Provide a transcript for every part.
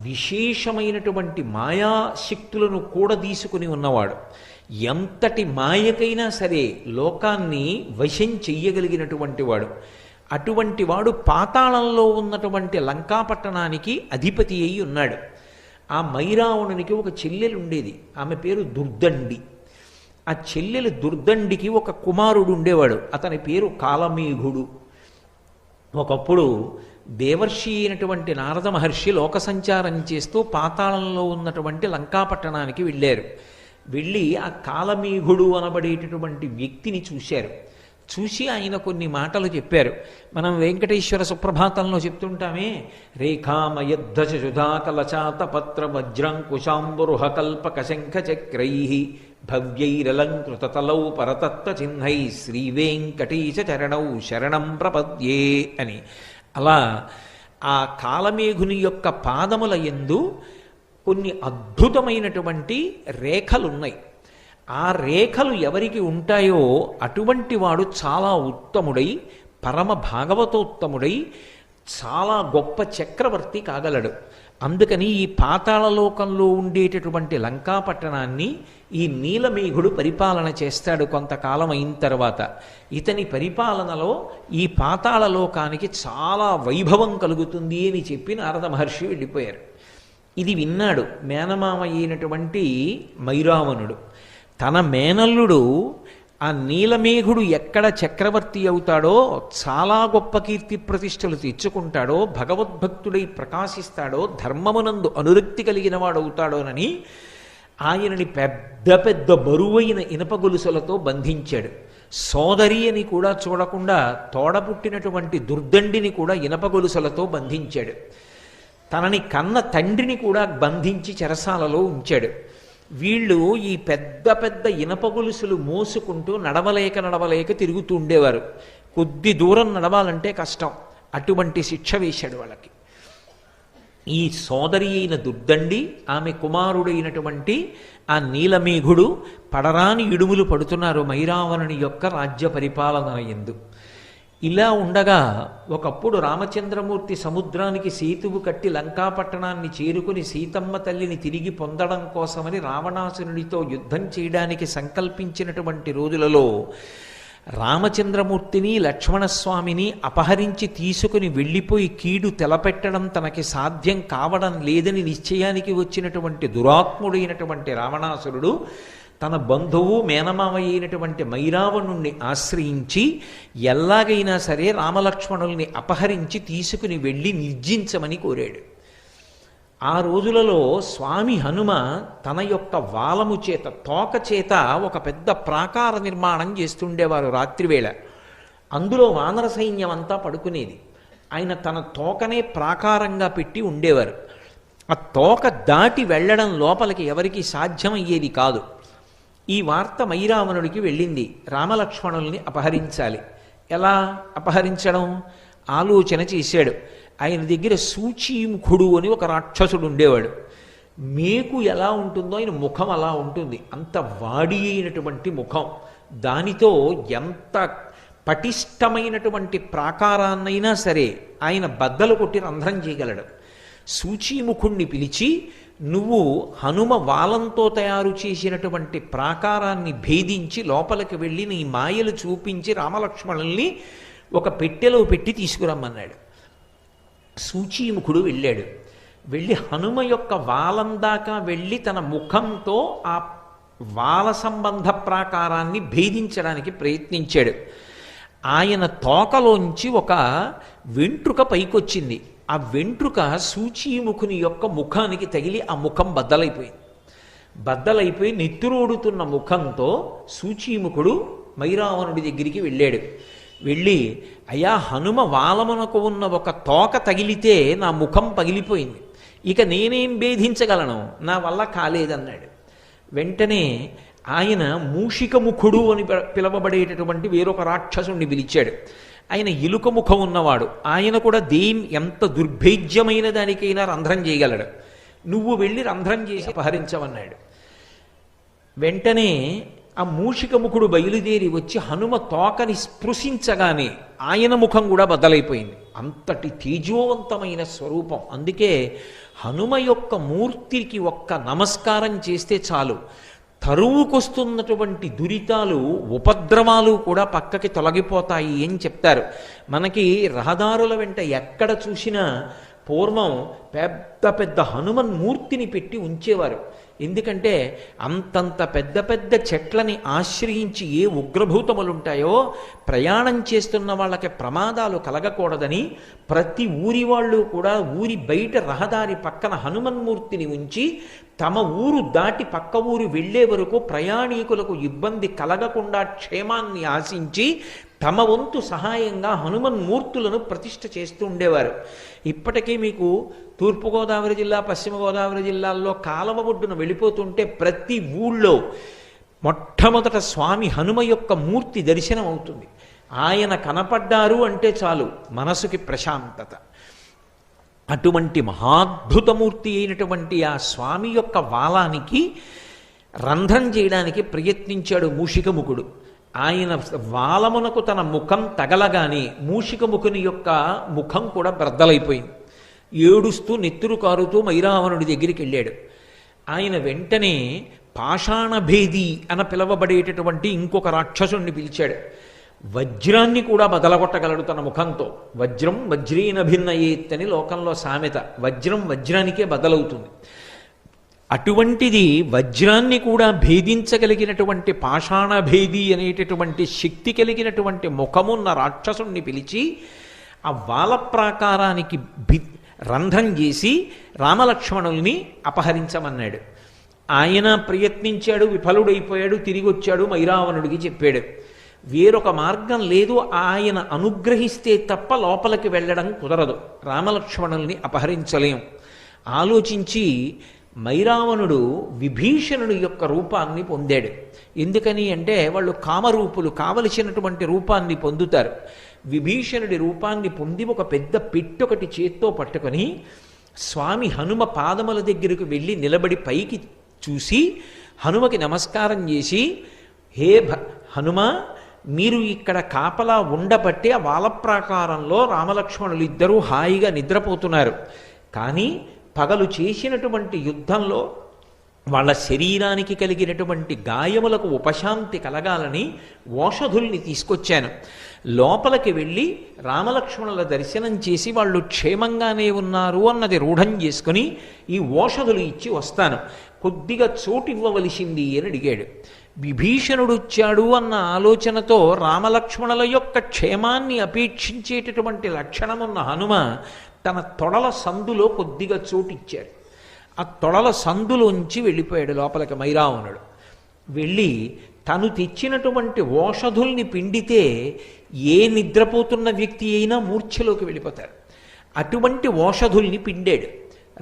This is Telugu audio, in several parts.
విశేషమైనటువంటి మాయాశక్తులను కూడా తీసుకుని ఉన్నవాడు. ఎంతటి మాయకైనా సరే లోకాన్ని వశం చెయ్యగలిగినటువంటి వాడు. అటువంటి వాడు పాతాళంలో ఉన్నటువంటి లంకాపట్టణానికి అధిపతి అయి ఉన్నాడు. ఆ మైరావణునికి ఒక చెల్లెలు ఉండేది, ఆమె పేరు దుర్దండి. ఆ చెల్లెలు దుర్దండికి ఒక కుమారుడు ఉండేవాడు, అతని పేరు కాలమేఘుడు. ఒకప్పుడు దేవర్షి అయినటువంటి నారద మహర్షి లోక సంచారం చేస్తూ పాతాళంలో ఉన్నటువంటి లంకాపట్టణానికి వెళ్ళారు. వెళ్ళి ఆ కాలమేఘుడు అనబడేటటువంటి వ్యక్తిని చూశారు. చూసి ఆయన కొన్ని మాటలు చెప్పారు. మనం వెంకటేశ్వర సుప్రభాతంలో చెప్తుంటామే, రేఖామయద్ధ సుధాకలచాత పత్ర వజ్రంకుశాంబురుహ కల్పక శంఖ చక్రై భవ్యైరలంకృతతలౌ పరతత్వ చిహ్నై శ్రీవేంకటేశ చరణౌ శరణం ప్రపద్యే అని. అలా ఆ కాలమేఘుని యొక్క పాదముల యందు కొన్ని అద్భుతమైనటువంటి రేఖలున్నాయి. ఆ రేఖలు ఎవరికి ఉంటాయో అటువంటి వాడు చాలా ఉత్తముడై, పరమ భాగవతోత్తముడై, చాలా గొప్ప చక్రవర్తి కాగలడు. అందుకని ఈ పాతాళలోకంలో ఉండేటటువంటి లంకాపట్టణాన్ని ఈ నీలమేఘుడు పరిపాలన చేస్తాడు కొంతకాలం అయిన తర్వాత. ఇతని పరిపాలనలో ఈ పాతాళలోకానికి చాలా వైభవం కలుగుతుంది అని చెప్పి నారద మహర్షి వెళ్ళిపోయారు. ఇది విన్నాడు మేనమామ అయినటువంటి మైరావణుడు. తన మేనల్లుడు ఆ నీలమేఘుడు ఎక్కడ చక్రవర్తి అవుతాడో, చాలా గొప్ప కీర్తి ప్రతిష్టలు తెచ్చుకుంటాడో, భగవద్భక్తుడై ప్రకాశిస్తాడో, ధర్మమునందు అనురక్తి కలిగిన వాడవుతాడోనని ఆయనని పెద్ద పెద్ద బరువైన ఇనప గొలుసులతో బంధించాడు. సోదరి అని కూడా చూడకుండా తోడపుట్టినటువంటి దుర్దండిని కూడా ఇనప గొలుసులతో బంధించాడు. తనని కన్న తండ్రిని కూడా బంధించి చెరసాలలో ఉంచాడు. వీళ్ళు ఈ పెద్ద పెద్ద ఇనప గొలుసులు మోసుకుంటూ నడవలేక తిరుగుతూ ఉండేవారు. కొద్ది దూరం నడవాలంటే కష్టం, అటువంటి శిక్ష వేశాడు వాళ్ళకి. ఈ సోదరి అయిన దుర్దండి, ఆమె కుమారుడైనటువంటి ఆ నీలమేఘుడు పడరాని ఇడుములు పడుతున్నారు మైరావణుని యొక్క రాజ్య పరిపాలన యందు. ఇలా ఉండగా ఒకప్పుడు రామచంద్రమూర్తి సముద్రానికి సేతువు కట్టి లంకాపట్టణాన్ని చేరుకుని సీతమ్మ తల్లిని తిరిగి పొందడం కోసమని రావణాసురుడితో యుద్ధం చేయడానికి సంకల్పించినటువంటి రోజులలో రామచంద్రమూర్తిని లక్ష్మణస్వామిని అపహరించి తీసుకుని వెళ్ళిపోయి కీడు తెలపెట్టడం తనకి సాధ్యం కావడం లేదని నిశ్చయానికి వచ్చినటువంటి దురాత్ముడైనటువంటి రావణాసురుడు తన బంధువు మేనమామ అయినటువంటి మైరావణుణ్ణి ఆశ్రయించి ఎలాగైనా సరే రామలక్ష్మణుల్ని అపహరించి తీసుకుని వెళ్ళి నిర్జించమని కోరాడు. ఆ రోజులలో స్వామి హనుమ తన యొక్క వాలము చేత, తోక చేత ఒక పెద్ద ప్రాకార నిర్మాణం చేస్తుండేవారు రాత్రివేళ. అందులో వానర సైన్యం అంతా పడుకునేది. ఆయన తన తోకనే ప్రాకారంగా పెట్టి ఉండేవారు. ఆ తోక దాటి వెళ్ళడం లోపలికి ఎవరికి సాధ్యమయ్యేది కాదు. ఈ వార్త మైరావణుడికి వెళ్ళింది, రామలక్ష్మణుల్ని అపహరించాలి. ఎలా అపహరించడం ఆలోచన చేశాడు. ఆయన దగ్గర సూచీముఖుడు అని ఒక రాక్షసుడు ఉండేవాడు. మేకు ఎలా ఉంటుందో ఆయన ముఖం అలా ఉంటుంది, అంత వాడి అయినటువంటి ముఖం. దానితో ఎంత పటిష్టమైనటువంటి ప్రాకారాన్నైనా సరే ఆయన బద్దలు కొట్టి రంధ్రం చేయగలడు. సూచీముఖుణ్ణి పిలిచి, నువ్వు హనుమ వాలంతో తయారు చేసినటువంటి ప్రాకారాన్ని భేదించి లోపలికి వెళ్ళి నీ మాయలు చూపించి రామలక్ష్మణుల్ని ఒక పెట్టెలో పెట్టి తీసుకురమ్మన్నాడు. సూచీముఖుడు వెళ్ళాడు. వెళ్ళి హనుమ యొక్క వాలం దాకా వెళ్ళి తన ముఖంతో ఆ వాల సంబంధ ప్రాకారాన్ని భేదించడానికి ప్రయత్నించాడు. ఆయన తోకలోంచి ఒక వెంట్రుక పైకొచ్చింది. ఆ వెంట్రుక సూచీముఖుని యొక్క ముఖానికి తగిలి ఆ ముఖం బద్దలైపోయి నెత్తురోడుతున్న ముఖంతో సూచీముఖుడు మైరావణుడి దగ్గరికి వెళ్ళాడు. వెళ్ళి, అయ్యా, హనుమ వాలమునకు ఉన్న ఒక తోక తగిలితే నా ముఖం పగిలిపోయింది, ఇక నేనేం భేదించగలను, నా వల్ల కాలేదన్నాడు. వెంటనే ఆయన మూషికముఖుడు అని పిలవబడేటటువంటి వేరొక రాక్షసుణ్ణి పిలిచాడు. ఆయన ఎలుక ముఖం ఉన్నవాడు. ఆయన కూడా ఎంత దుర్భేద్యమైన దానికైనా రంధ్రం చేయగలడు. నువ్వు వెళ్ళి రంధ్రం చేసి అపహరించమన్నాడు. వెంటనే ఆ మూషికముఖుడు బయలుదేరి వచ్చి హనుమ తోకని స్పృశించగానే ఆయన ముఖం కూడా బద్దలైపోయింది. అంతటి తేజోవంతమైన స్వరూపం. అందుకే హనుమ యొక్క మూర్తికి ఒక్క నమస్కారం చేస్తే చాలు, తరువుకొస్తున్నటువంటి దురితాలు ఉపద్రవాలు కూడా పక్కకి తొలగిపోతాయి అని చెప్తారు. మనకి రహదారుల వెంట ఎక్కడ చూసినా పూర్వం పెద్ద పెద్ద హనుమన్ మూర్తిని పెట్టి ఉంచేవారు. ఎందుకంటే అంతంత పెద్ద పెద్ద చెట్లని ఆశ్రయించి ఏ ఉగ్రభూతములుంటాయో ప్రయాణం చేస్తున్న వాళ్ళకి ప్రమాదాలు కలగకూడదని ప్రతి ఊరి వాళ్ళు కూడా ఊరి బయట రహదారి పక్కన హనుమన్మూర్తిని ఉంచి తమ ఊరు దాటి పక్క ఊరు వెళ్లే వరకు ప్రయాణికులకు ఇబ్బంది కలగకుండా క్షేమాన్ని ఆశించి తమ వంతు సహాయంగా హనుమన్మూర్తులను ప్రతిష్ఠ చేస్తూ ఉండేవారు. ఇప్పటికీ మీకు తూర్పుగోదావరి జిల్లా, పశ్చిమ గోదావరి జిల్లాల్లో కాలవ ఒడ్డున వెళ్ళిపోతుంటే ప్రతి ఊళ్ళో మొట్టమొదట స్వామి హనుమ యొక్క మూర్తి దర్శనం అవుతుంది. ఆయన కనపడ్డారు అంటే చాలు మనసుకి ప్రశాంతత. అటువంటి మహాద్భుతమూర్తి అయినటువంటి ఆ స్వామి యొక్క వాలానికి రంధ్రం చేయడానికి ప్రయత్నించాడు మూషికముఖుడు. ఆయన వాలమునకు తన ముఖం తగలగానే మూషికముఖుని యొక్క ముఖం కూడా బ్రద్దలైపోయింది. ఏడుస్తూ నెత్తురు కారుతూ మైరావణుడి దగ్గరికి వెళ్ళాడు. ఆయన వెంటనే పాషాణభేది అన పిలవబడేటటువంటి ఇంకొక రాక్షసుణ్ణి పిలిచాడు. వజ్రాన్ని కూడా బదలగొట్టగలడు తన ముఖంతో. వజ్రం వజ్రీన భిన్నయేత్ అని లోకంలో సామెత. వజ్రం వజ్రానికే బదలవుతుంది. అటువంటిది వజ్రాన్ని కూడా భేదించగలిగినటువంటి పాషాణభేది అనేటటువంటి శక్తి కలిగినటువంటి ముఖమున్న రాక్షసుణ్ణి పిలిచి ఆ వాల ప్రాకారానికి రంధ్రం చేసి రామలక్ష్మణుల్ని అపహరించమన్నాడు. ఆయన ప్రయత్నించాడు, విఫలుడైపోయాడు, తిరిగి వచ్చాడు, మైరావణుడికి చెప్పాడు. వేరొక మార్గం లేదు, ఆయన అనుగ్రహిస్తే తప్ప లోపలికి వెళ్ళడం కుదరదు, రామలక్ష్మణుల్ని అపహరించలేం. ఆలోచించి మైరావణుడు విభీషణుడి యొక్క రూపాన్ని పొందాడు. ఎందుకని అంటే వాళ్ళు కామరూపులు, కావలసినటువంటి రూపాన్ని పొందుతారు. విభీషణుడి రూపాన్ని పొంది ఒక పెద్ద పెట్టొకటి చేత్తో పట్టుకొని స్వామి హనుమ పాదముల దగ్గరకు వెళ్ళి నిలబడి పైకి చూసి హనుమకి నమస్కారం చేసి, హే హనుమ, మీరు ఇక్కడ కాపలా ఉండబట్టి ఆ వాలప్రాకారంలో రామలక్ష్మణులు ఇద్దరూ హాయిగా నిద్రపోతున్నారు. కానీ పగలు చేసినటువంటి యుద్ధంలో వాళ్ళ శరీరానికి కలిగినటువంటి గాయములకు ఉపశాంతి కలగాలని ఓషధుల్ని తీసుకొచ్చాను. లోపలికి వెళ్ళి రామలక్ష్మణుల దర్శనం చేసి వాళ్ళు క్షేమంగానే ఉన్నారు అన్నది రూఢం చేసుకుని ఈ ఓషధులు ఇచ్చి వస్తాను, కొద్దిగా చోటు ఇవ్వవలసింది అని అడిగాడు. విభీషణుడు వచ్చాడు అన్న ఆలోచనతో రామలక్ష్మణుల యొక్క క్షేమాన్ని అపేక్షించేటటువంటి లక్షణమున్న హనుమ తన తొడల సందులో కొద్దిగా చోటు ఇచ్చాడు. ఆ తొడల సందులోంచి వెళ్ళిపోయాడు లోపలికి మైరావణుడు. వెళ్ళి తను తెచ్చినటువంటి ఓషధుల్ని పిండితే ఏ నిద్రపోతున్న వ్యక్తి అయినా మూర్ఛలోకి వెళ్ళిపోతారు. అటువంటి ఓషధుల్ని పిండాడు.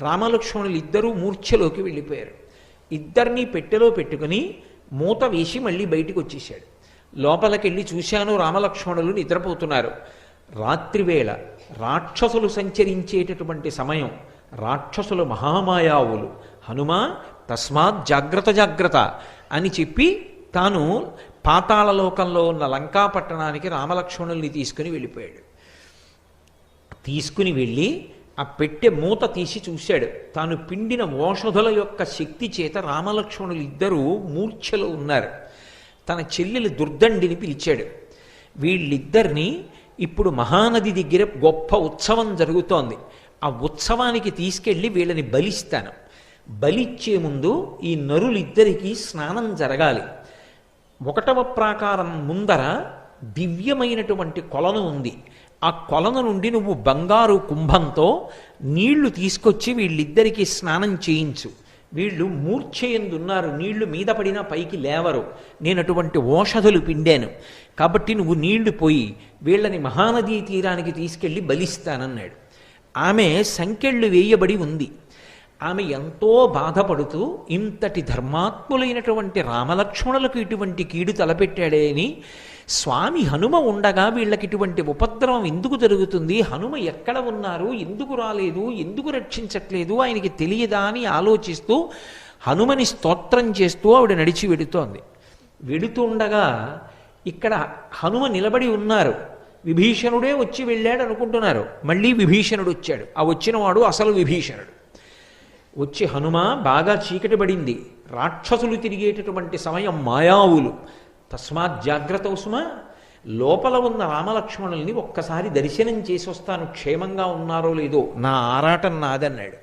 రామలక్ష్మణులు ఇద్దరూ మూర్ఛలోకి వెళ్ళిపోయారు. ఇద్దరినీ పెట్టెలో పెట్టుకుని మూత వేసి మళ్ళీ బయటికి వచ్చేసాడు. లోపలికి వెళ్ళి చూశాను, రామలక్ష్మణులు నిద్రపోతున్నారు. రాత్రివేళ రాక్షసులు సంచరించేటటువంటి సమయం. రాక్షసులు మహామాయావులు. హనుమ తస్మాత్ జాగ్రత్త జాగ్రత్త అని చెప్పి తాను పాతాళలోకంలో ఉన్న లంకాపట్టణానికి రామలక్ష్మణుల్ని తీసుకుని వెళ్ళిపోయాడు. తీసుకుని వెళ్ళి ఆ పెట్టె మూత తీసి చూశాడు. తాను పిండిన ఓషధుల యొక్క శక్తి చేత రామలక్ష్మణులు ఇద్దరూ మూర్ఛలో ఉన్నారు. తన చెల్లెలు దుర్దండిని పిలిచాడు. వీళ్ళిద్దరినీ ఇప్పుడు మహానది దగ్గర గొప్ప ఉత్సవం జరుగుతోంది, ఆ ఉత్సవానికి తీసుకెళ్ళి వీళ్ళని బలిస్తాను. బలిచ్చే ముందు ఈ నరులిద్దరికీ స్నానం జరగాలి. 1వ ప్రాకారం ముందర దివ్యమైనటువంటి కొలను ఉంది. ఆ కొలను నుండి నువ్వు బంగారు కుంభంతో నీళ్లు తీసుకొచ్చి వీళ్ళిద్దరికీ స్నానం చేయించు. వీళ్ళు మూర్ఛయందున్నారు, నీళ్లు మీద పడినా పైకి లేవరు. నేను అటువంటి ఓషధులు పిండాను కాబట్టి నువ్వు నీళ్లు పోయి వీళ్ళని మహానదీ తీరానికి తీసుకెళ్ళి బలిస్తానన్నాడు. ఆమె సంకెళ్ళు వేయబడి ఉంది. ఆమె ఎంతో బాధపడుతూ ఇంతటి ధర్మాత్ములైనటువంటి రామలక్ష్మణులకు ఇటువంటి కీడు తలపెట్టాడే అని, స్వామి హనుమ ఉండగా వీళ్ళకి ఇటువంటి ఉపద్రవం ఎందుకు జరుగుతుంది, హనుమ ఎక్కడ ఉన్నారు, ఎందుకు రాలేదు, ఎందుకు రక్షించట్లేదు, ఆయనకి తెలియదా అని ఆలోచిస్తూ హనుమని స్తోత్రం చేస్తూ ఆవిడ నడిచి వెడుతోంది. వెడుతుండగా ఇక్కడ హనుమ నిలబడి ఉన్నారు. విభీషణుడే వచ్చి వెళ్ళాడు అనుకుంటున్నారు. మళ్ళీ విభీషణుడు వచ్చాడు. ఆ వచ్చినవాడు అసలు విభీషణుడు. వచ్చి హనుమ బాగా చీకటి పడింది, రాక్షసులు తిరిగేటటువంటి సమయం, మాయావులు, తస్మాత్ జాగ్రత్త సుమ, లోపల ఉన్న రామలక్ష్మణుల్ని ఒక్కసారి దర్శనం చేసి వస్తాను, క్షేమంగా ఉన్నారో లేదో, నా ఆరాటం నాదన్నాడు.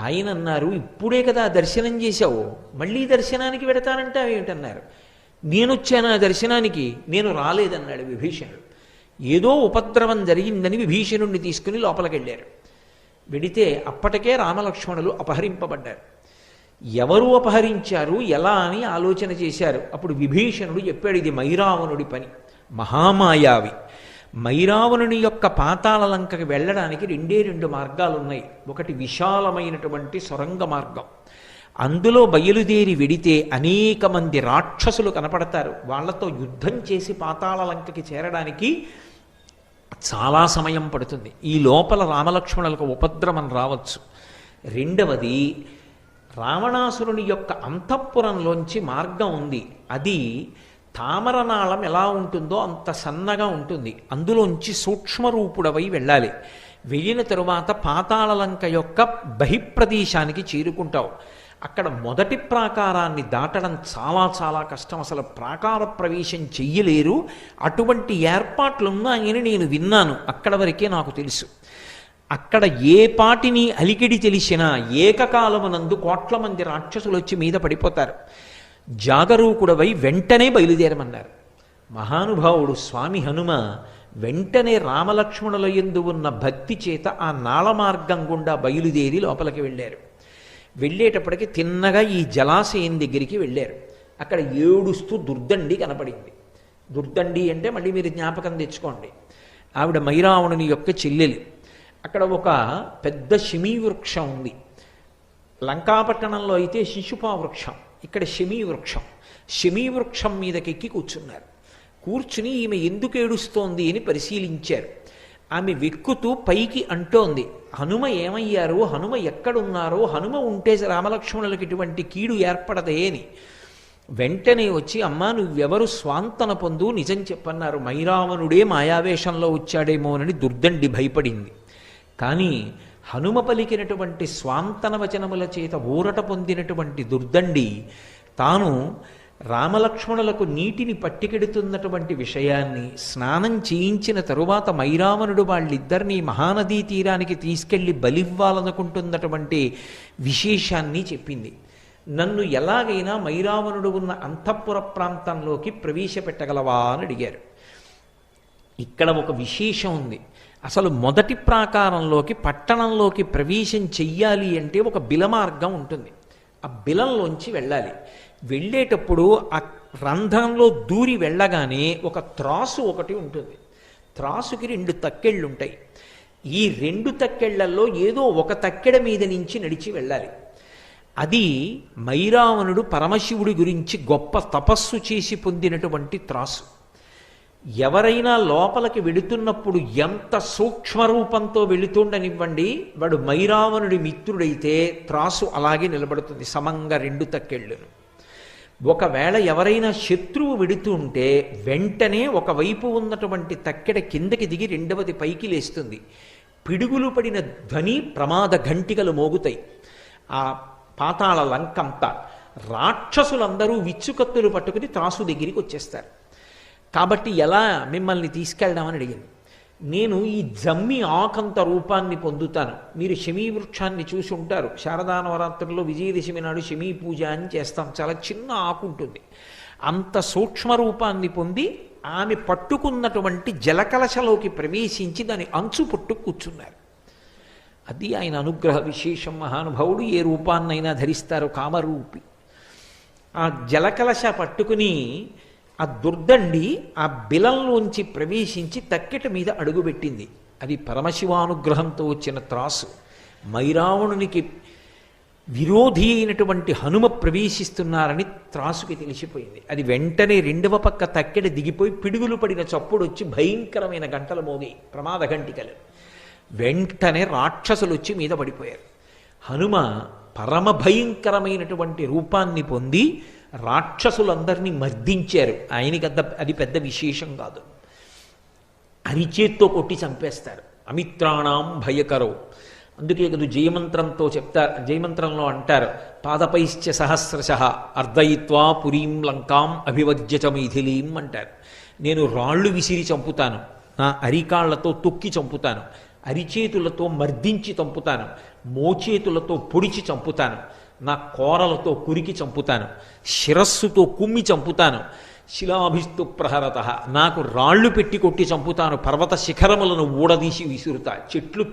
ఆయన అన్నారు, ఇప్పుడే కదా దర్శనం చేశావు, మళ్ళీ దర్శనానికి పెడతానంటావేమిటన్నారు. నేనొచ్చాను ఆ దర్శనానికి, నేను రాలేదన్నాడు విభీషణుడు. ఏదో ఉపద్రవం జరిగిందని విభీషణుడిని తీసుకుని లోపలికి వెళ్ళారు. వెడితే అప్పటికే రామలక్ష్మణులు అపహరింపబడ్డారు. ఎవరు అపహరించారు, ఎలా అని ఆలోచన చేశారు. అప్పుడు విభీషణుడు చెప్పాడు, ఇది మైరావణుడి పని, మహామాయావి. మైరావణుని యొక్క పాతాళ లంకకి వెళ్ళడానికి రెండు మార్గాలు ఉన్నాయి. ఒకటి విశాలమైనటువంటి సొరంగ మార్గం, అందులో బయలుదేరి వెడితే అనేక మంది రాక్షసులు కనపడతారు. వాళ్లతో యుద్ధం చేసి పాతాళ లంకకి చేరడానికి చాలా సమయం పడుతుంది. ఈ లోపల రామలక్ష్మణులకు ఉపద్రవం రావచ్చు. రెండవది, రావణాసురుని యొక్క అంతఃపురంలోంచి మార్గం ఉంది. అది తామరనాళం ఎలా ఉంటుందో అంత సన్నగా ఉంటుంది. అందులోంచి సూక్ష్మరూపుడవై వెళ్ళాలి. వెళ్ళిన తరువాత పాతాళలంక యొక్క బహిప్రదేశానికి చేరుకుంటావు. అక్కడ మొదటి ప్రాకారాన్ని దాటడం చాలా చాలా కష్టం, అసలు ప్రాకార ప్రవేశం చెయ్యలేరు. అటువంటి ఏర్పాట్లున్నాయని నేను విన్నాను, అక్కడ వరకే నాకు తెలుసు. అక్కడ ఏ పాటిని అలికిడి తెలిసినా ఏకకాలమునందు కోట్ల మంది రాక్షసులు వచ్చి మీద పడిపోతారు. జాగరూకుడవై వెంటనే బయలుదేరమన్నారు. మహానుభావుడు స్వామి హనుమ వెంటనే రామలక్ష్మణుల యందు ఉన్న భక్తి చేత ఆ నాళ మార్గం గుండా బయలుదేరి లోపలికి వెళ్ళారు. వెళ్ళేటప్పటికి తిన్నగా ఈ జలాశయం దగ్గరికి వెళ్ళారు. అక్కడ ఏడుస్తూ దుర్దండి కనపడింది. దుర్దండి అంటే మళ్ళీ మీరు జ్ఞాపకం తెచ్చుకోండి, ఆవిడ మైరావణుని యొక్క చెల్లెలు. అక్కడ ఒక పెద్ద శమీ వృక్షం ఉంది. లంకాపట్టణంలో అయితే శిశుపా వృక్షం, ఇక్కడ శమీ వృక్షం. శమీ వృక్షం మీదకెక్కి కూర్చున్నారు. కూర్చుని ఈమె ఎందుకు ఏడుస్తోంది అని పరిశీలించారు. ఆమె వెక్కుతూ పైకి అంటోంది, హనుమ ఏమయ్యారో, హనుమ ఎక్కడున్నారో, హనుమ ఉంటే రామలక్ష్మణులకు ఇటువంటి కీడు ఏర్పడదే అని. వెంటనే వచ్చి, అమ్మా నువ్వెవరు, స్వాంతన పొందు, నిజం చెప్పన్నారు, మైరావణుడే మాయావేషంలో వచ్చాడేమోనని దుర్దండి భయపడింది. కానీ హనుమ పలికినటువంటి స్వాంతన వచనముల చేత ఊరట పొందినటువంటి దుర్దండి తాను రామలక్ష్మణులకు నీటిని పట్టికెడుతున్నటువంటి విషయాన్ని, స్నానం చేయించిన తరువాత మైరావణుడు వాళ్ళిద్దరినీ మహానదీ తీరానికి తీసుకెళ్లి బలివ్వాలనుకుంటున్నటువంటి విశేషాన్ని చెప్పింది. నన్ను ఎలాగైనా మైరావణుడు ఉన్న అంతఃపుర ప్రాంతంలోకి ప్రవేశపెట్టగలవా అని అడిగారు. ఇక్కడ ఒక విశేషం ఉంది. అసలు మొదటి ప్రాకారంలోకి, పట్టణంలోకి ప్రవేశం చెయ్యాలి అంటే ఒక బిలమార్గం ఉంటుంది. ఆ బిలంలోంచి వెళ్ళాలి. వెళ్ళేటప్పుడు ఆ రంధ్రంలో దూరి వెళ్ళగానే ఒక త్రాసు ఒకటి ఉంటుంది. త్రాసుకి 2 తక్కెళ్ళు ఉంటాయి. ఈ 2 తక్కెళ్లలో ఏదో ఒక తక్కెడ మీద నుంచి నడిచి వెళ్ళాలి. అది మైరావణుడు పరమశివుడి గురించి గొప్ప తపస్సు చేసి పొందినటువంటి త్రాసు. ఎవరైనా లోపలికి వెళుతున్నప్పుడు ఎంత సూక్ష్మరూపంతో వెళుతుండనివ్వండి, వాడు మైరావణుడి మిత్రుడైతే త్రాసు అలాగే నిలబడుతుంది, సమంగా 2 తక్కెళ్ళును. ఒకవేళ ఎవరైనా శత్రువు వెడుతుంటే వెంటనే ఒకవైపు ఉన్నటువంటి తక్కెడ కిందకి దిగి రెండవది పైకి లేస్తుంది. పిడుగులు పడిన ధ్వని, ప్రమాద ఘంటికలు మోగుతాయి. ఆ పాతాళ లంకంతా రాక్షసులందరూ విచ్చుకత్తులు పట్టుకుని త్రాసు దగ్గరికి వచ్చేస్తారు. కాబట్టి ఎలా మిమ్మల్ని తీసుకెళ్దామని అడిగింది. నేను ఈ జమ్మి ఆకంత రూపాన్ని పొందుతాను. మీరు శమీ వృక్షాన్ని చూసి ఉంటారు. శారదా నవరాత్రుల్లో విజయదశమి నాడు శమీ పూజ అని చేస్తాం. చాలా చిన్న ఆకు ఉంటుంది. అంత సూక్ష్మ రూపాన్ని పొంది ఆమె పట్టుకున్నటువంటి జలకలశలోకి ప్రవేశించి దాని అంచు పట్టు కూర్చున్నారు. అది ఆయన అనుగ్రహ విశేషం. మహానుభావుడు ఏ రూపాన్నైనా ధరిస్తారు, కామరూపి. ఆ జలకలశ పట్టుకుని ఆ దుర్దండి ఆ బిలంలోంచి ప్రవేశించి తక్కెట మీద అడుగుపెట్టింది. అది పరమశివానుగ్రహంతో వచ్చిన త్రాసు. మైరావణునికి విరోధి అయినటువంటి హనుమ ప్రవేశిస్తున్నారని త్రాసుకి తెలిసిపోయింది. అది వెంటనే 2వ పక్క తక్కెడ దిగిపోయి పిడుగులు పడిన చప్పుడు వచ్చి భయంకరమైన గంటలు మోగాయి, ప్రమాద గంటికలు. వెంటనే రాక్షసులు వచ్చి మీద పడిపోయారు. హనుమ పరమ భయంకరమైనటువంటి రూపాన్ని పొంది రాక్షసులందరినీ మర్దించారు. ఆయనకి అది పెద్ద విశేషం కాదు. అరిచేత్తో కొట్టి చంపేస్తారు. అమిత్రాణం భయకరో, అందుకే కదా జయమంత్రంతో చెప్తారు, జయమంత్రంలో అంటారు, పాదపైశ్చ సహస్రశః అర్ధయిత్వా పురీం లంకాం అభివజ్యచ మైథిలీం అంటారు. నేను రాళ్ళు విసిరి చంపుతాను, నా అరికాళ్లతో తొక్కి చంపుతాను, అరిచేతులతో మర్దించి చంపుతాను, మోచేతులతో పొడిచి చంపుతాను, నా కోరలతో కురికి చంపుతాను, శిరస్సుతో కుమ్మి చంపుతాను, శిలాభిస్తు ప్రహరత నాకు రాళ్ళు పెట్టి కొట్టి చంపుతాను, పర్వత శిఖరములను ఊడదీసి విసురుతా, చెట్లు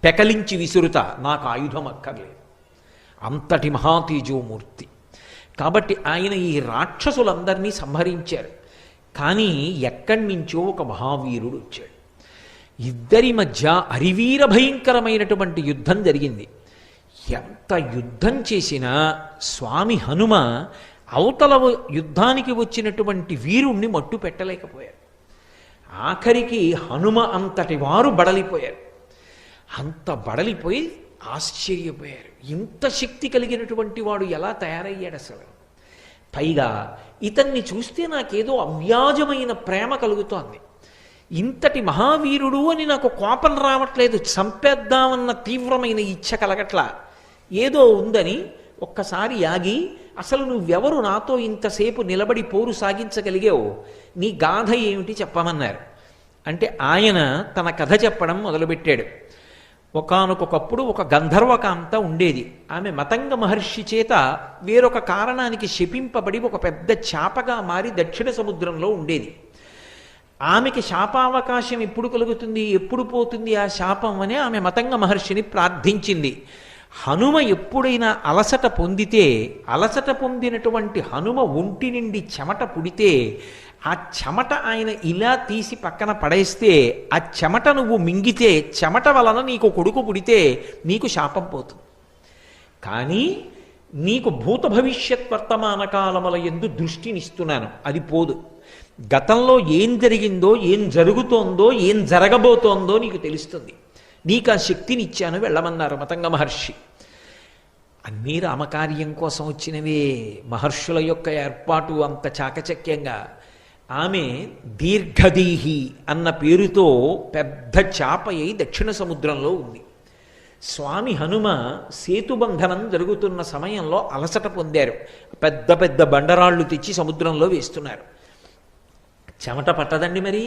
పెకలించి విసురుతా, నాకు ఆయుధం అక్కర్లేదు. అంతటి మహాతేజోమూర్తి. కాబట్టి ఆయన ఈ రాక్షసులందరినీ సంహరించారు. కానీ ఎక్కడి నుంచో ఒక మహావీరుడు వచ్చాడు. ఇద్దరి మధ్య అరివీర భయంకరమైనటువంటి యుద్ధం జరిగింది. ఎంత యుద్ధం చేసినా స్వామి హనుమ అవతల యుద్ధానికి వచ్చినటువంటి వీరుణ్ణి మట్టు పెట్టలేకపోయారు. ఆఖరికి హనుమ అంతటి వారు బడలిపోయారు. అంత బడలిపోయి ఆశ్చర్యపోయారు. ఇంత శక్తి కలిగినటువంటి వాడు ఎలా తయారయ్యాడు అసలు? పైగా ఇతన్ని చూస్తే నాకేదో అవ్యాజమైన ప్రేమ కలుగుతోంది. ఇంతటి మహావీరుడు అని నాకు కోపం రావట్లేదు, చంపేద్దామన్న తీవ్రమైన ఇచ్ఛ కలగట్లా. ఏదో ఉందని ఒక్కసారి ఆగి, అసలు నువ్వెవరు నాతో ఇంతసేపు నిలబడి పోరు సాగించగలిగావు, నీ గాథ ఏమిటి చెప్పమన్నారు. అంటే ఆయన తన కథ చెప్పడం మొదలుపెట్టాడు. ఒకానొకప్పుడు ఒక గంధర్వకాంత ఉండేది. ఆమె మతంగ మహర్షి చేత వేరొక కారణానికి శపింపబడి ఒక పెద్ద చాపగా మారి దక్షిణ సముద్రంలో ఉండేది. ఆమెకి శాపావకాశం ఎప్పుడు కలుగుతుంది, ఎప్పుడు పోతుంది ఆ శాపం అని ఆమె మతంగ మహర్షిని ప్రార్థించింది. హనుమ ఎప్పుడైనా అలసట పొందితే, అలసట పొందినటువంటి హనుమ ఒంటి నుండి చెమట పుడితే, ఆ చెమట ఆయన ఇలా తీసి పక్కన పడేస్తే, ఆ చెమట నువ్వు మింగితే, చెమట వలన నీకు కొడుకు పుడితే నీకు శాపం పోతుంది. కానీ నీకు భూత భవిష్యత్ వర్తమాన కాలముల యందు దృష్టినిస్తున్నాను, అది పోదు. గతంలో ఏం జరిగిందో, ఏం జరుగుతోందో, ఏం జరగబోతోందో నీకు తెలుస్తుంది. నీకు ఆ శక్తిని ఇచ్చాను, వెళ్ళమన్నారు మతంగ మహర్షి. అన్నీ రామకార్యం కోసం వచ్చినవే. మహర్షుల యొక్క ఏర్పాటు అంత చాకచక్యంగా. ఆమె దీర్ఘదీహి అన్న పేరుతో పెద్ద చాప అయి దక్షిణ సముద్రంలో ఉంది. స్వామి హనుమ సేతుబంధనం జరుగుతున్న సమయంలో అలసట పొందారు. పెద్ద పెద్ద బండరాళ్ళు తెచ్చి సముద్రంలో వేస్తున్నారు. చెమట పట్టదండి మరి.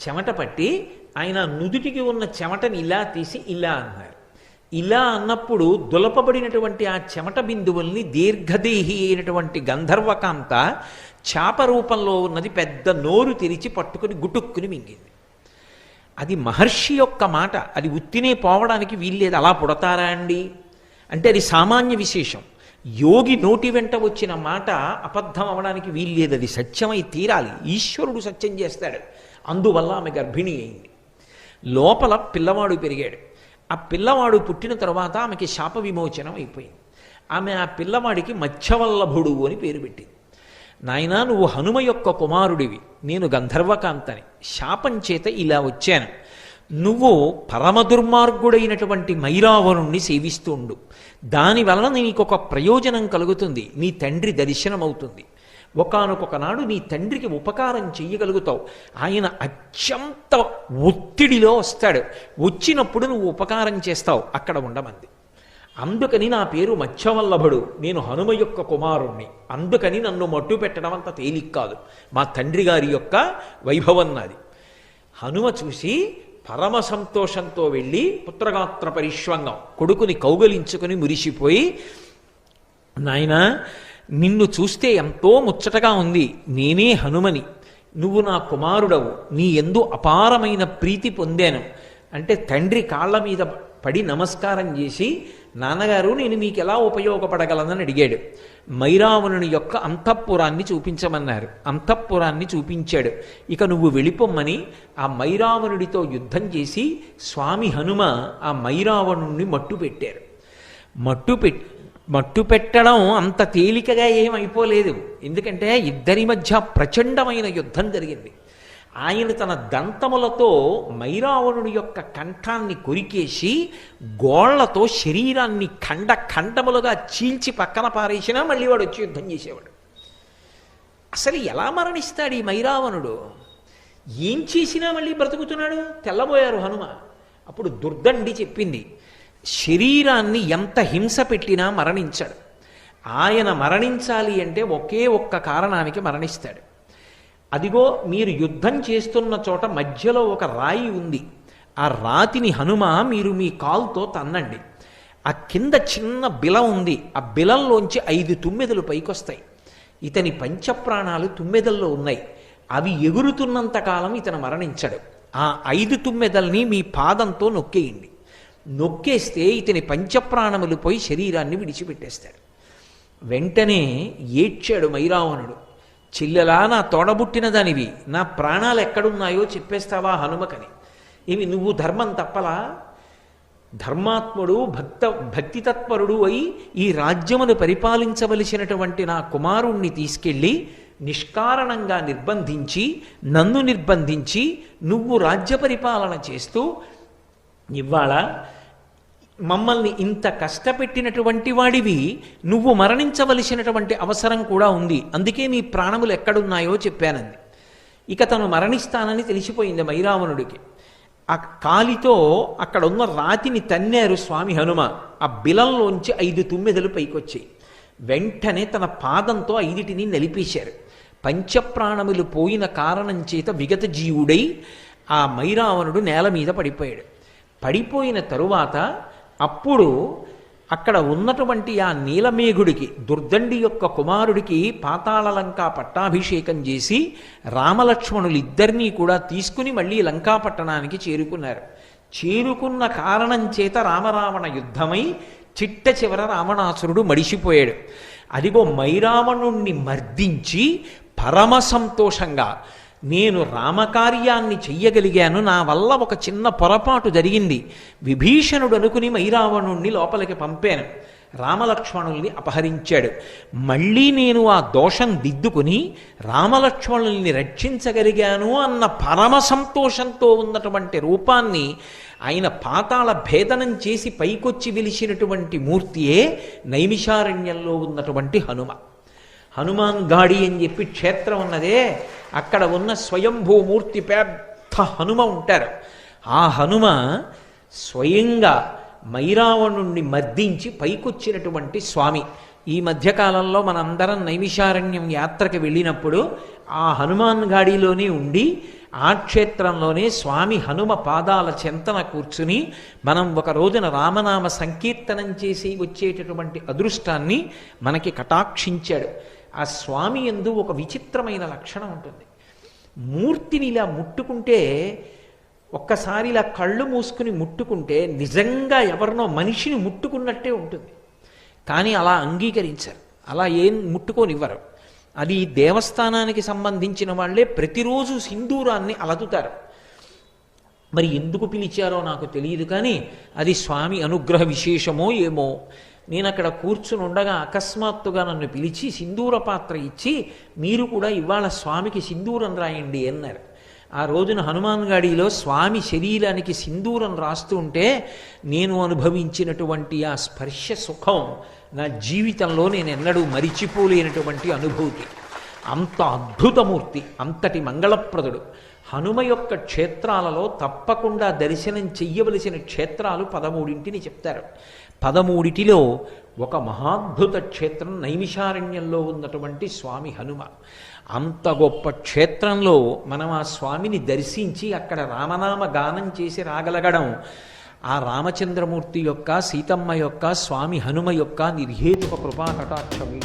చెమట పట్టి ఆయన నుదుటికి ఉన్న చెమటని ఇలా తీసి ఇలా అన్నారు. ఇలా అన్నప్పుడు దులపబడినటువంటి ఆ చెమట బిందువుల్ని దీర్ఘదేహి అయినటువంటి గంధర్వకాంత చాప రూపంలో ఉన్నది పెద్ద నోరు తెరిచి పట్టుకుని గుటుక్కుని మింగింది. అది మహర్షి యొక్క మాట. అది ఉత్తినే పోవడానికి వీల్లేదు. అలా పుడతారా అండి అంటే అది సామాన్య విశేషం. యోగి నోటి వెంట వచ్చిన మాట అబద్ధం అవడానికి వీల్లేదు. అది సత్యమై తీరాలి. ఈశ్వరుడు సత్యం చేస్తాడు. అందువల్ల ఆమె గర్భిణి అయింది. లోపల పిల్లవాడు పెరిగాడు. ఆ పిల్లవాడు పుట్టిన తర్వాత ఆమెకి శాప విమోచనం అయిపోయింది. ఆమె ఆ పిల్లవాడికి మత్స్యవల్లభుడు అని పేరు పెట్టింది. నాయనా, నువ్వు హనుమ యొక్క కుమారుడివి, నేను గంధర్వకాంతని. శాపం చేత ఇలా వచ్చాను. నువ్వు పరమ దుర్మార్గుడైనటువంటి మైరావణుణ్ణి సేవిస్తూ ఉండు. దానివలన నీకొక ప్రయోజనం కలుగుతుంది. నీ తండ్రి దర్శనమవుతుంది. ఒకానొక నాడు నీ తండ్రికి ఉపకారం చెయ్యగలుగుతావు. ఆయన అత్యంత ఒత్తిడిలో వస్తాడు. వచ్చినప్పుడు నువ్వు ఉపకారం చేస్తావు. అక్కడ ఉండమంది. అందుకని నా పేరు మత్స్యవల్లభుడు, నేను హనుమ యొక్క కుమారుణ్ణి. అందుకని నన్ను మట్టు పెట్టడం అంత తేలిక కాదు. మా తండ్రి గారి యొక్క వైభవం నాది. హనుమ చూసి పరమ సంతోషంతో వెళ్ళి పుత్రగాత్ర పరిష్వంగం కొడుకుని కౌగలించుకుని మురిసిపోయి, నాయనా, నిన్ను చూస్తే ఎంతో ముచ్చటగా ఉంది. నేనే హనుమని, నువ్వు నా కుమారుడవు. నీ యందు అపారమైన ప్రీతి పొందాను అంటే తండ్రి కాళ్ళ మీద పడి నమస్కారం చేసి, నాన్నగారు నేను మీకు ఎలా ఉపయోగపడగలనని అడిగాడు. మైరావణుని యొక్క అంతఃపురాన్ని చూపించమన్నారు. అంతఃపురాన్ని చూపించాడు. ఇక నువ్వు వెళ్ళిపోమ్మని ఆ మైరావణుడితో యుద్ధం చేసి స్వామి హనుమ ఆ మైరావణుణ్ణి మట్టు పెట్టారు. మట్టు పెట్టడం అంత తేలికగా ఏమైపోలేదు. ఎందుకంటే ఇద్దరి మధ్య ప్రచండమైన యుద్ధం జరిగింది. ఆయన తన దంతములతో మైరావణుడి యొక్క కంఠాన్ని కొరికేసి గోళ్లతో శరీరాన్ని ఖండములుగా చీల్చి పక్కన పారేసినా మళ్ళీ వాడు వచ్చి యుద్ధం చేసేవాడు. అసలు ఎలా మరణిస్తాడు ఈ మైరావణుడు? ఏం చేసినా మళ్ళీ బ్రతుకుతున్నాడు. తెల్లబోయారు హనుమ. అప్పుడు దుర్దండి చెప్పింది, శరీరాన్ని ఎంత హింస పెట్టినా మరణించాడు. ఆయన మరణించాలి అంటే ఒకే ఒక్క కారణానికి మరణిస్తాడు. అదిగో మీరు యుద్ధం చేస్తున్న చోట మధ్యలో ఒక రాయి ఉంది. ఆ రాతిని హనుమ మీరు మీ కాలుతో తన్నండి. ఆ కింద చిన్న బిల ఉంది. ఆ బిలంలోంచి 5 తుమ్మెదలు పైకొస్తాయి. ఇతని పంచప్రాణాలు తుమ్మెదల్లో ఉన్నాయి. అవి ఎగురుతున్నంత కాలం ఇతను మరణించడు. ఆ 5 తుమ్మెదల్ని మీ పాదంతో నొక్కేయండి. నొక్కేస్తే ఇతని పంచప్రాణములు పోయి శరీరాన్ని విడిచిపెట్టేస్తాడు. వెంటనే ఏడ్చాడు మైరావణుడు. చెల్లెలా, నా తోడబుట్టిన దానివి, నా ప్రాణాలు ఎక్కడున్నాయో చెప్పేస్తావా హనుమకని. ఏమి నువ్వు ధర్మం తప్పలా? ధర్మాత్ముడు భక్తితత్పరుడు అయి ఈ రాజ్యమును పరిపాలించవలసినటువంటి నా కుమారుణ్ణి తీసుకెళ్ళి నిష్కారణంగా నిర్బంధించి, నన్ను నిర్బంధించి నువ్వు రాజ్య పరిపాలన చేస్తూ ఇవాళ మమ్మల్ని ఇంత కష్టపెట్టినటువంటి వాడివి, నువ్వు మరణించవలసినటువంటి అవసరం కూడా ఉంది. అందుకే మీ ప్రాణములు ఎక్కడున్నాయో చెప్పానంది. ఇక తను మరణిస్తానని తెలిసిపోయింది మైరావణుడికి. ఆ కాలితో అక్కడ ఉన్న రాతిని తన్నారు స్వామి హనుమ. ఆ బిలంలోంచి 5 తుమ్మెదలు పైకొచ్చాయి. వెంటనే తన పాదంతో 5టిని నలిపేశారు. పంచప్రాణములు పోయిన కారణం చేత విగత జీవుడై ఆ మైరావణుడు నేల మీద పడిపోయాడు. పడిపోయిన తరువాత అప్పుడు అక్కడ ఉన్నటువంటి ఆ నీలమేఘుడికి, దుర్దండి యొక్క కుమారుడికి పాతాళలంకా పట్టాభిషేకం చేసి రామలక్ష్మణులిద్దరినీ కూడా తీసుకుని మళ్ళీ లంకాపట్టణానికి చేరుకున్నారు. చేరుకున్న కారణం చేత రామరావణ యుద్ధమై చిట్ట చివర రావణాసురుడు మడిసిపోయాడు. అదిగో మైరావణుణ్ణి మర్దించి పరమ సంతోషంగా, నేను రామకార్యాన్ని చెయ్యగలిగాను, నా వల్ల ఒక చిన్న పొరపాటు జరిగింది, విభీషణుడు అనుకుని మైరావణుణ్ణి లోపలికి పంపాను, రామలక్ష్మణుల్ని అపహరించాడు, మళ్ళీ నేను ఆ దోషం దిద్దుకుని రామలక్ష్మణుల్ని రక్షించగలిగాను అన్న పరమ సంతోషంతో ఉన్నటువంటి రూపాన్ని ఆయన పాతాళ భేదనం చేసి పైకొచ్చి వెలిసినటువంటి మూర్తియే నైమిషారణ్యంలో ఉన్నటువంటి హనుమ. హనుమాన్ గాడి అని చెప్పి క్షేత్రం ఉన్నదే, అక్కడ ఉన్న స్వయంభూమూర్తి పెద్ద హనుమ ఉంటారు. ఆ హనుమ స్వయంగా మైరావణుణ్ణి మర్దించి పైకొచ్చినటువంటి స్వామి. ఈ మధ్యకాలంలో మనందరం నైమిషారణ్యం యాత్రకు వెళ్ళినప్పుడు ఆ హనుమాన్ గాడిలోనే ఉండి ఆ క్షేత్రంలోనే స్వామి హనుమ పాదాల చెంతన కూర్చుని మనం ఒక రోజున రామనామ సంకీర్తనం చేసి వచ్చేటటువంటి అదృష్టాన్ని మనకి కటాక్షించాడు. ఆ స్వామి యందు ఒక విచిత్రమైన లక్షణం ఉంటుంది. మూర్తిని ఇలా ముట్టుకుంటే, ఒక్కసారి ఇలా కళ్ళు మూసుకుని ముట్టుకుంటే నిజంగా ఎవరినో మనిషిని ముట్టుకున్నట్టే ఉంటుంది. కానీ అలా అంగీకరించారు, అలా ఏం ముట్టుకోనివ్వరు. అది దేవస్థానానికి సంబంధించిన వాళ్ళే ప్రతిరోజు సింధూరాన్ని అలదుతారు. మరి ఎందుకు పిలిచారో నాకు తెలియదు, కానీ అది స్వామి అనుగ్రహ విశేషమో ఏమో. నేను అక్కడ కూర్చుని ఉండగా అకస్మాత్తుగా నన్ను పిలిచి సింధూర పాత్ర ఇచ్చి, మీరు కూడా ఇవాళ స్వామికి సింధూరం రాయండి అన్నారు. ఆ రోజున హనుమాన్ గాడిలో స్వామి శరీరానికి సింధూరం రాస్తూ ఉంటే నేను అనుభవించినటువంటి ఆ స్పర్శ సుఖం నా జీవితంలో నేను ఎన్నడూ మరిచిపోలేనటువంటి అనుభూతి. అంత అద్భుతమూర్తి, అంతటి మంగళప్రదుడు. హనుమ యొక్క క్షేత్రాలలో తప్పకుండా దర్శనం చెయ్యవలసిన క్షేత్రాలు 13ని చెప్తారు. 13టిలో ఒక మహాద్భుత క్షేత్రం నైమిషారణ్యంలో ఉన్నటువంటి స్వామి హనుమ. అంత గొప్ప క్షేత్రంలో మనం ఆ స్వామిని దర్శించి అక్కడ రామనామ గానం చేసి రాగలగడం ఆ రామచంద్రమూర్తి యొక్క, సీతమ్మ యొక్క, స్వామి హనుమ యొక్క నిర్హేతుక కృపా కటాక్షమే.